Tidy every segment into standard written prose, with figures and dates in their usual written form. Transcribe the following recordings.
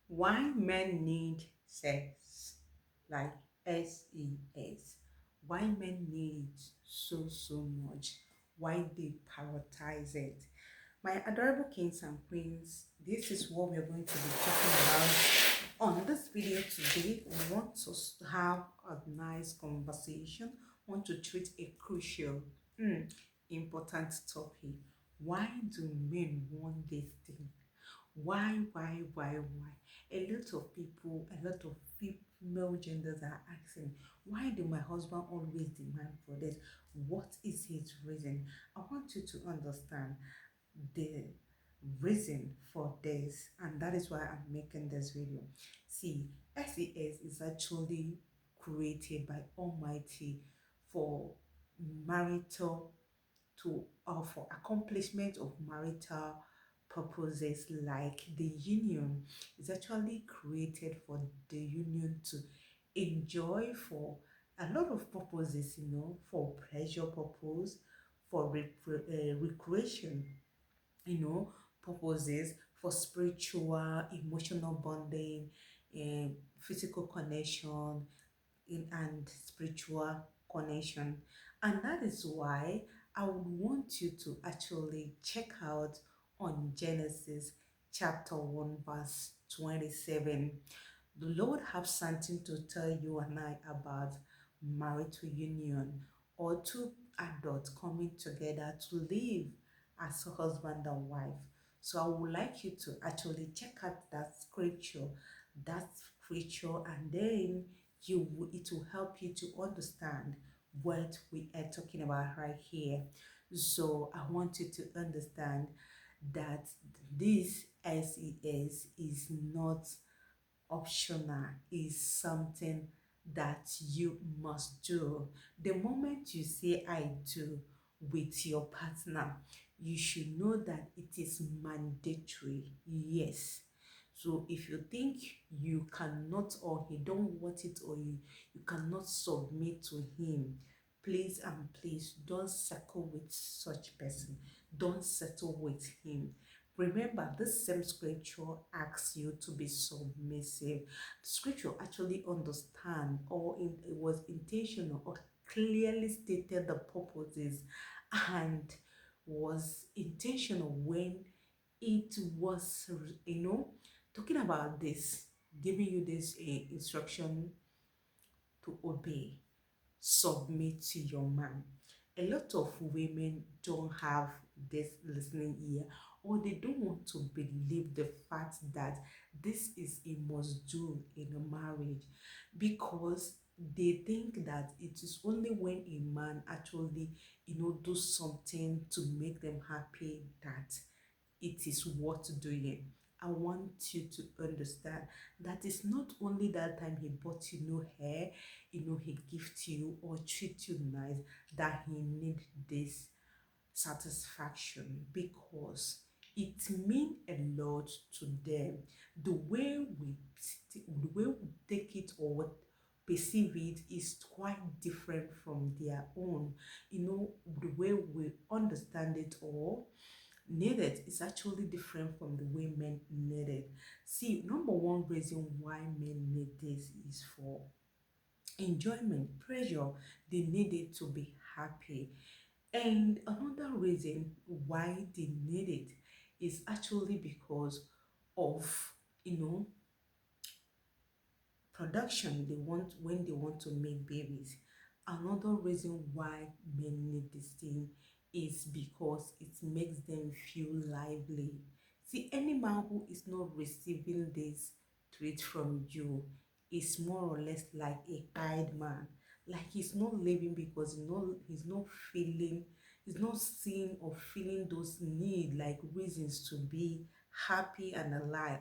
Why men need sex, like SES. Why men need it so much. Why they prioritize it. My adorable kings and queens, this is what we're going to be talking about on this video today. We want to have a nice conversation. Want to treat a crucial, important topic. Why do men want this thing? Why? A lot of people, a lot of female genders are asking, why do my husband always demand for this? What is his reason? I want you to understand the reason for this, and that is why I'm making this video. See, SES is actually created by Almighty for marital for accomplishment of marital purposes, like the union is actually created for the union to enjoy for a lot of purposes, for pleasure purpose, for recreation, purposes, for spiritual, emotional bonding, and physical connection, and spiritual connection. And that is why I would want you to actually check out on Genesis chapter 1 verse 27. The Lord have something to tell you and I about marital union, or two adults coming together to live as a husband and wife. So I would like you to actually check out that scripture, and then it will help you to understand what we are talking about right here. So I want you to understand that this is not optional, is something that you must do. The moment you say I do with your partner, you should know that it is mandatory. Yes. So if you think you cannot, or he don't want it, or you cannot submit to him, please and please don't settle with such person. Don't settle with him. Remember, this same scripture asks you to be submissive. The scripture actually understand, or it was intentional, or clearly stated the purposes, and was intentional when it was, talking about this, giving you this instruction to obey, submit to your man. A lot of women don't have this listening ear, or they don't want to believe the fact that this is a must do in a marriage, because they think that it is only when a man actually do something to make them happy that it is worth doing. I want you to understand that it's not only that time he bought you hair, he gift you or treat you nice, that he need this satisfaction, because it mean a lot to them. The way the way we take it or perceive it is quite different from their own. The way we understand it or need it is actually different from the way men need it. See, number one reason why men need this is for enjoyment, pleasure. They need it to be happy. And another reason why they need it is actually because of, you know, production. They want, when they want to make babies. Another reason why men need this thing is because it makes them feel lively. See, any man who is not receiving this treat from you is more or less like a tired man. Like he's not living because he's not feeling, he's not seeing or feeling those need, like reasons to be happy and alive.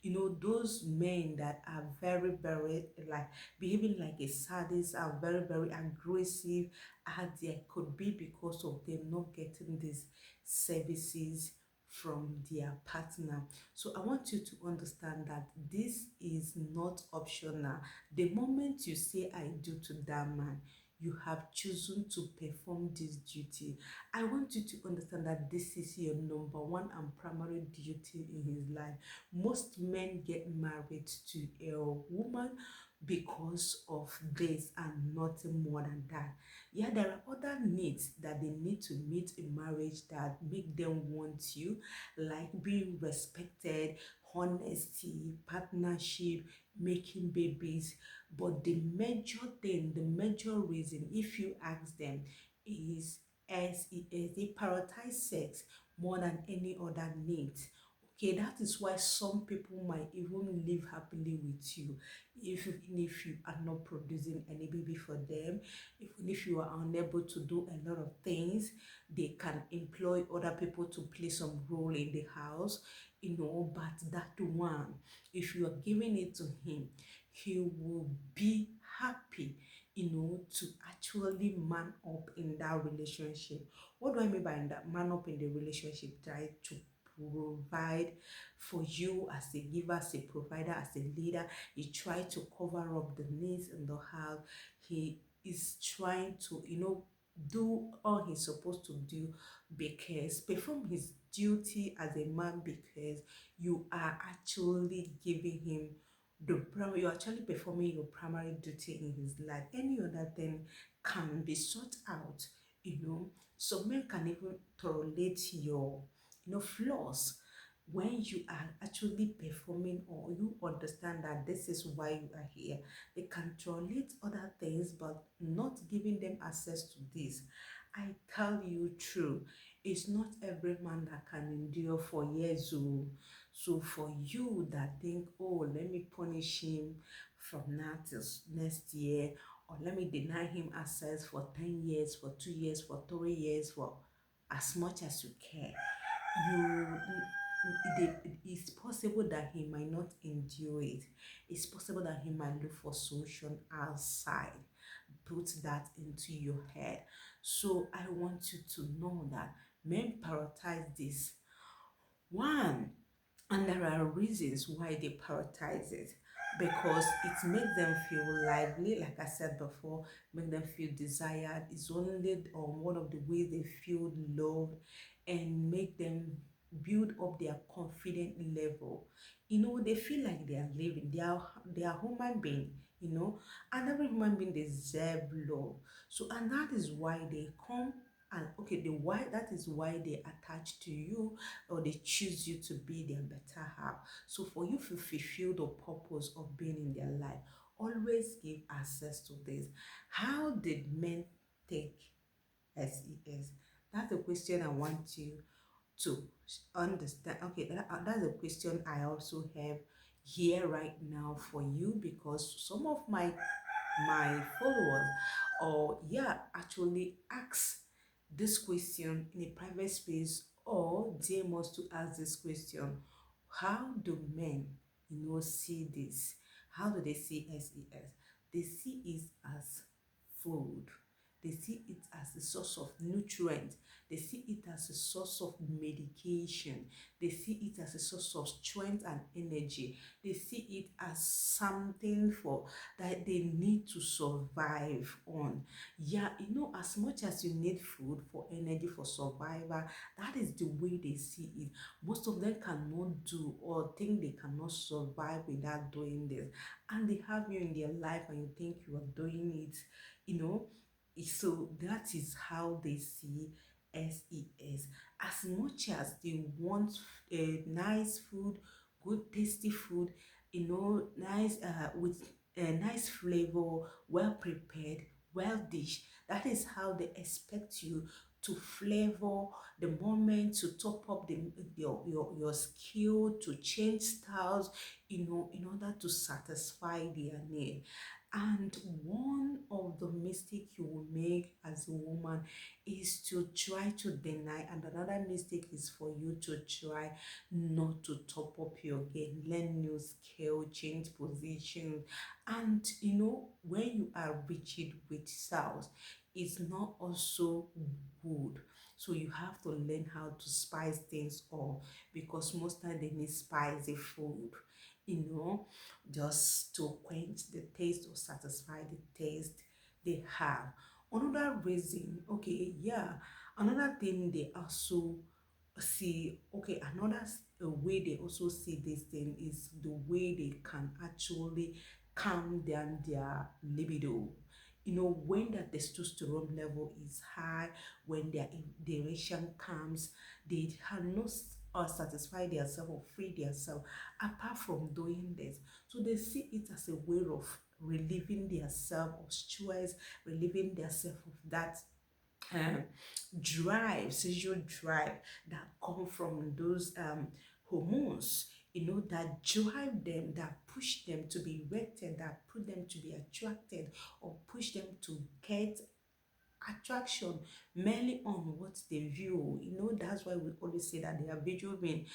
Those men that are very, very, like, behaving like a sadist, are very, very aggressive, and there could be because of them not getting these services from their partner. So I want you to understand that this is not optional. The moment you say I do to that man, you have chosen to perform this duty. I want you to understand that this is your number one and primary duty in his life. Most men get married to a woman because of this and nothing more than that. Yeah, there are other needs that they need to meet in marriage that make them want you, like being respected, honesty, partnership, making babies. But the major thing, the major reason, if you ask them, is as it is they prioritize sex more than any other needs. Okay, that is why some people might even live happily with you, even if you are not producing any baby for them, even if you are unable to do a lot of things. They can employ other people to play some role in the house, but that one, if you are giving it to him, he will be happy, to actually man up in that relationship. What do I mean by that man up in the relationship? Try to provide for you as a giver, as a provider, as a leader. He try to cover up the needs in the house. He is trying to, do all he's supposed to do, because perform his duty as a man, because you are actually giving him you're actually performing your primary duty in his life. Any other thing can be sought out, so men can even tolerate your flaws when you are actually performing, or you understand that this is why you are here. They can tolerate other things, but not giving them access to this. I tell you true, it's not every man that can endure for years. Oh. So for you that think, oh, let me punish him from now till next year, or let me deny him access for 10 years, for 2 years, for 3 years, for as much as you can, you it's possible that he might not endure it. It's possible that he might look for solution outside. Put that into your head. So I want you to know that men prioritize this one, and there are reasons why they prioritize it, because it makes them feel lively, like I said before, make them feel desired. It's only one of the ways they feel loved, and make them build up their confident level. They feel like they are living, they are human being, and every human being deserve love. So, and that is why they come, and okay, the why that is why they attach to you, or they choose you to be their better half. So for you to fulfill the purpose of being in their life, always give access to this. How did men take SES? That's a question I want you to understand. Okay, that's a question I also have here right now for you, because some of my followers, or yeah, actually ask this question in a private space, or DM us to ask this question: how do men see this? How do they see SES? They see it as food. They see it as a source of nutrient. They see it as a source of medication. They see it as a source of strength and energy. They see it as something for that they need to survive on. Yeah, as much as you need food for energy, for survival, that is the way they see it. Most of them cannot do, or think they cannot survive without doing this. And they have you in their life and you think you are doing it, you know. So that is how they see SES. As much as they want nice food, good tasty food, nice with a nice flavor, well prepared, well dished. That is how they expect you to flavor the moment, to top up your skill, to change styles, in order to satisfy their need. And one of the mistakes you will make as a woman is to try to deny, and another mistake is for you to try not to top up your game, learn new skill, change position. And when you are rigid with styles, it's not also good. So you have to learn how to spice things up, because most time they need spicy food, you know just to quench the taste or satisfy the taste they have. Another reason, okay, yeah, another thing they also see, okay, way they also see this thing is the way they can actually calm down their libido. You know, when their testosterone level is high, when their erection comes, they cannot satisfy themselves or free themselves apart from doing this. So they see it as a way of relieving themselves of stress, relieving themselves of that um, drive, sexual drive that come from those hormones, you know, that drive them, that push them to be erected, that put them to be attracted, or push them to get attraction merely on what they view. You know, that's why we always say that they are visual being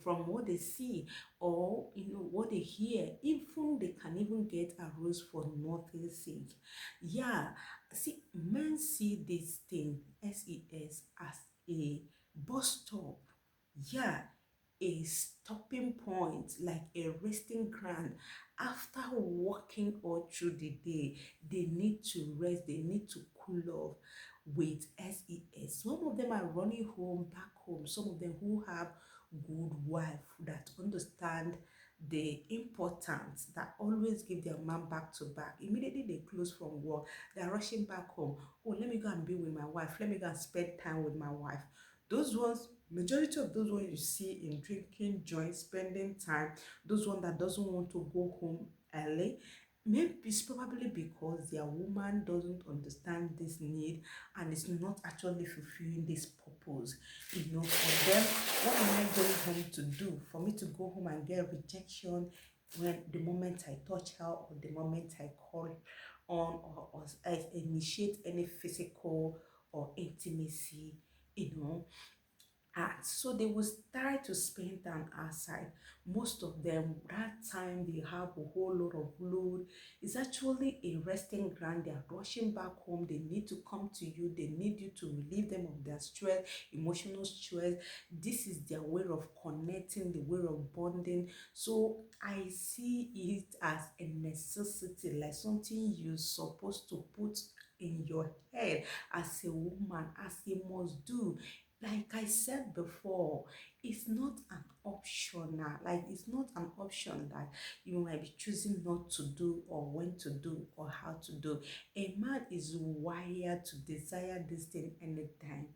from what they see or you know what they hear. Even they can even get aroused for nothing's sake. Yeah, see, men see this thing SES as a bus stop. Yeah, a stopping point, like a resting ground. After walking all through the day, they need to rest, they need to cool off with SES. Some of them are running home, back home, some of them who have good wife that understand the importance, that always give their man back to back. Immediately they close from work, they're rushing back home. Oh, let me go and be with my wife, let me go and spend time with my wife. Those ones, majority of those ones you see in drinking joint, spending time, those one that doesn't want to go home early, maybe it's probably because their woman doesn't understand this need and is not actually fulfilling this purpose. You know, for them, what am I going home to do? For me to go home and get rejection when the moment I touch her or the moment I call on or I initiate any physical or intimacy, you know, art. So they will try to spend time outside. Most of them, that time they have a whole lot of load. It's actually a resting ground. They are rushing back home. They need to come to you. They need you to relieve them of their stress, emotional stress. This is their way of connecting, the way of bonding. So I see it as a necessity, like something you're supposed to put in your head as a woman, as you must do. Like I said before, it's not an optional, like it's not an option that you might be choosing not to do or when to do or how to do. A man is wired to desire this thing anytime.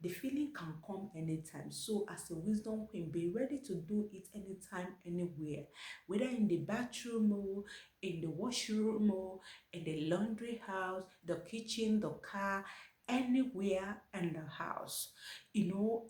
The feeling can come anytime. So as a wisdom queen, be ready to do it anytime, anywhere. Whether in the bathroom or in the washroom or in the laundry house, the kitchen, the car, anywhere in the house. You know,